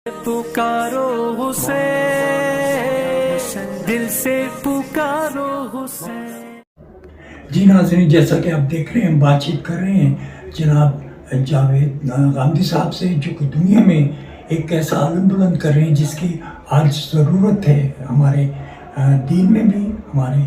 पुकारो हुसैन, दिल से पुकारो हुसैन। जी नाज़रीन, जैसा कि आप देख रहे हैं हम बातचीत कर रहे हैं जनाब जावेद गांधी साहब से, जो कि दुनिया में एक ऐसा आलम बुलंद कर रहे हैं जिसकी आज ज़रूरत है हमारे दीन में भी, हमारे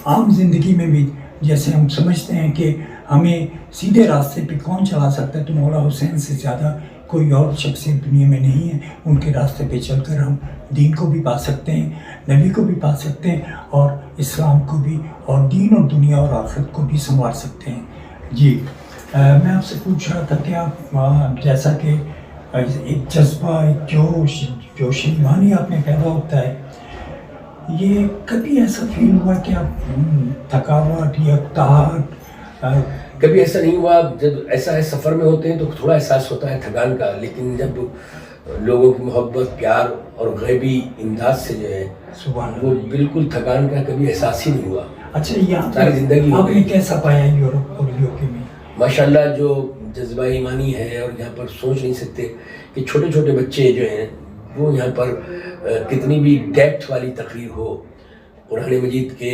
आम ज़िंदगी में भी। जैसे हम समझते हैं कि हमें सीधे रास्ते पे कौन चला सकता है, तो मौला हुसैन से ज़्यादा कोई और शख्सियत दुनिया में नहीं है। उनके रास्ते पे चलकर हम दीन को भी पा सकते हैं, नबी को भी पा सकते हैं, और इस्लाम को भी, और दीन और दुनिया और आखिरत को भी संवार सकते हैं। जी मैं आपसे पूछ रहा था कि आप जैसा कि एक जज्बा, एक जोश ईमानी आप में पैदा होता है, ये कभी ऐसा फील हुआ कि आप थकावट या ताहट? कभी ऐसा नहीं हुआ। जब ऐसा है सफ़र में होते हैं तो थोड़ा एहसास होता है थकान का, लेकिन जब लोगों की मोहब्बत, प्यार और गैबी इमदाद से जो है वो बिल्कुल थकान का कभी एहसास ही नहीं हुआ। अच्छा, यहाँ सारी ज़िंदगी आपने कैसा पाया यूरोप और यूके में? माशाल्लाह, जो जज्बा ईमानी है, और यहाँ पर सोच नहीं सकते कि छोटे छोटे बच्चे जो हैं वो यहाँ पर कितनी भी डेप्थ वाली तकरीर हो, कुरान मजीद के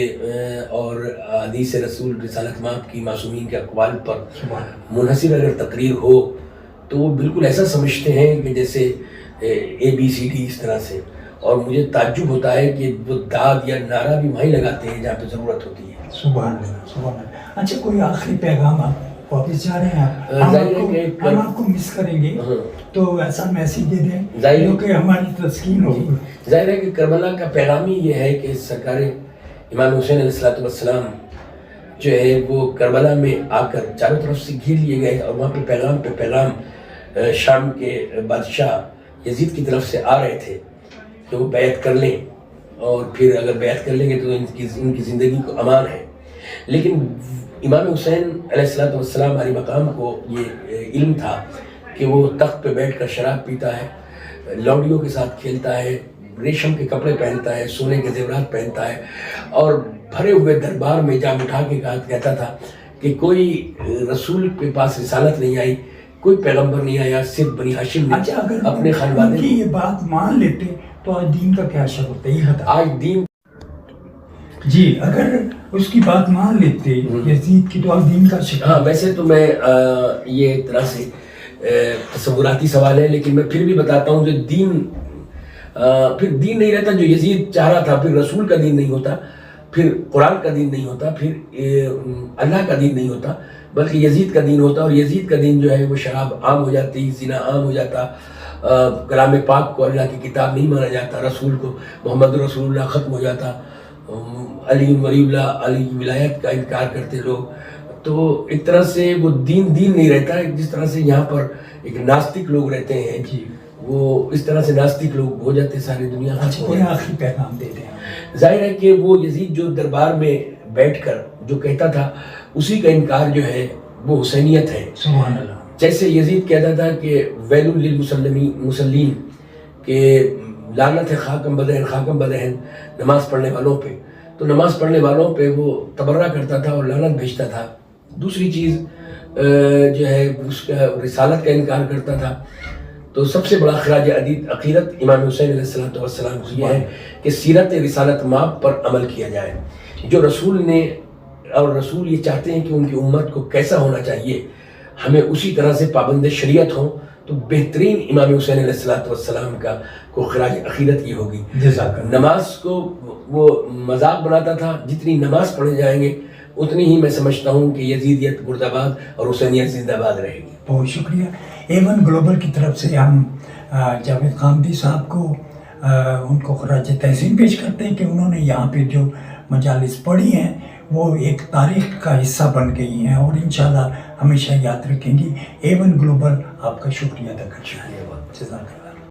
और हदीस रसूल रिसालत माप की मासूमीन के अक़वाल पर मुनहसिर अगर तकरीर हो तो वो बिल्कुल ऐसा समझते हैं कि जैसे ABCD इस तरह से। और मुझे ताज्जुब होता है कि वो दाद या नारा भी वहीं लगाते हैं जहाँ पे ज़रूरत होती है। सुभान अल्लाह, सुभान अल्लाह। अच्छा, कोई आखिरी पैगाम? आप वापस जा रहे हैं, हम आपको मिस करेंगे, तो ऐसा मैसेज दे दें जो कि हमारी तस्कीन होगी। ज़ाहिर है कि करबला का पैगाम ही ये है कि सरकार इमाम हुसैन अलैहिस्सलाम जो है वो करबला में आकर चारों तरफ से घेर लिए गए, और वहाँ पे पैगाम शाम के बादशाह यजीद की तरफ से आ रहे थे कि वो बैत कर लें, और फिर अगर बैत कर लेंगे तो इनकी ज़िंदगी को अमान है। लेकिन इमाम हुसैन अलैहिस्सलाम अली मकाम को ये इल्म था कि वो तख्त पे बैठकर शराब पीता है, लौंडियों के साथ खेलता है, रेशम के कपड़े पहनता है, सोने के जेवरात पहनता है, और भरे हुए दरबार में जाम उठा के कहता था कि कोई रसूल के पास रिसालत नहीं आई, कोई पैगंबर नहीं आया, सिर्फ बनी हाशिम ने अपने खानवादे की ये बात मान लेते तो आज दीन का क्या असर होता है, ये बता। आज दीन जी, अगर उसकी बात मान लेते यजीद की, तो आज दीन का शिकार। हाँ, वैसे तो मैं ये एक तरह से तसव्वुराती सवाल है, लेकिन मैं फिर भी बताता हूँ जो दीन फिर दीन नहीं रहता जो यजीद चाह रहा था, फिर रसूल का दीन नहीं होता, फिर कुरान का दीन नहीं होता, फिर अल्लाह का दीन नहीं होता, बल्कि यजीद का दीन होता। और यजीद का दीन जो है वो शराब आम हो जाती, ज़िना आम हो जाता, कलाम पाक को अल्लाह की किताब नहीं माना जाता, रसूल को मोहम्मद रसूलुल्लाह ख़त्म हो जाता, अली वलीउल्लाह, अली की विलायत का इनकार करते लोग। तो एक तरह से वो दीन नहीं रहता है। जिस तरह से यहाँ पर एक नास्तिक लोग रहते हैं जी, वो इस तरह से नास्तिक लोग हो जाते सारी दुनिया। कोई आखिरी पैगाम दे दें? जाहिर है कि वो यजीद जो दरबार में बैठकर जो कहता था उसी का इनकार जो है वो हुसैनियत है। सुभान अल्लाह। जैसे यजीद कहता था कि वैलुल लिल मुसल्लीन के लानत है खाकम बदहन नमाज पढ़ने वालों पे, तो नमाज पढ़ने वालों पे वो तबर्रा करता था और लानत भेजता था। दूसरी चीज़ जो है उसका रिसालत का इनकार करता था। तो सबसे बड़ा खराज अकीदत इमाम हुसैन अलैहिस्सलाम को यह है कि सीरत रिसालत माप पर अमल किया जाए। जो रसूल ने, और रसूल ये चाहते हैं कि उनकी उम्मत को कैसा होना चाहिए, हमें उसी तरह से पाबंद शरीयत हो, तो बेहतरीन इमाम हुसैन अलैहिस्सलाम का को खराज अकीदत ये होगी। नमाज को वो मजाक बनाता था, जितनी नमाज पढ़े जाएंगे उतनी ही मैं समझता हूँ कि यजीदियत मुर्दाबाद और हुसैनियत जिंदाबाद रहेगी। बहुत शुक्रिया। A1 ग्लोबल की तरफ से हम जावेद गांधी साहब को उनको खराज तहसीन पेश करते हैं कि उन्होंने यहाँ पे जो मजालिस पढ़ी हैं वो एक तारीख का हिस्सा बन गई हैं, और इंशाल्लाह हमेशा याद रखेंगी। A1 ग्लोबल आपका शुक्रिया अदा करता है।